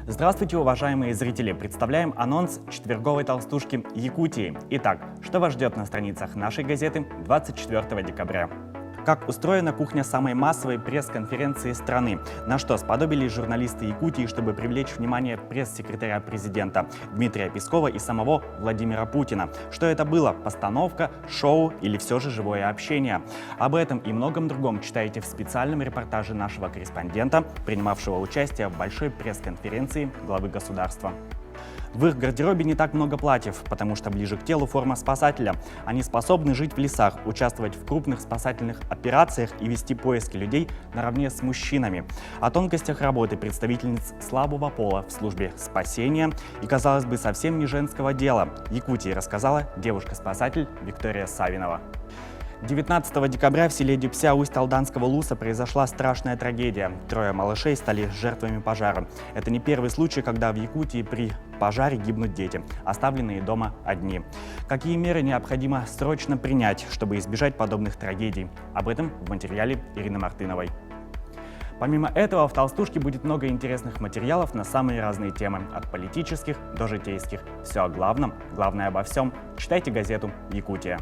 Здравствуйте, уважаемые зрители! Представляем анонс четверговой толстушки Якутии. Итак, что вас ждет на страницах нашей газеты 24 декабря? Как устроена кухня самой массовой пресс-конференции страны? На что сподобились журналисты Якутии, чтобы привлечь внимание пресс-секретаря президента Дмитрия Пескова и самого Владимира Путина? Что это было? Постановка, шоу или все же живое общение? Об этом и многом другом читайте в специальном репортаже нашего корреспондента, принимавшего участие в большой пресс-конференции главы государства. В их гардеробе не так много платьев, потому что ближе к телу форма спасателя. Они способны жить в лесах, участвовать в крупных спасательных операциях и вести поиски людей наравне с мужчинами. О тонкостях работы представительниц слабого пола в службе спасения и, казалось бы, совсем не женского дела Якутии рассказала девушка-спасатель Виктория Савинова. 19 декабря в селе Дюпся Усть-Алданского Луса произошла страшная трагедия. 3 малышей стали жертвами пожара. Это не первый случай, когда в Якутии при пожаре гибнут дети, оставленные дома одни. Какие меры необходимо срочно принять, чтобы избежать подобных трагедий? Об этом в материале Ирины Мартыновой. Помимо этого, в «Толстушке» будет много интересных материалов на самые разные темы, от политических до житейских. Все о главном, главное обо всем. Читайте газету «Якутия».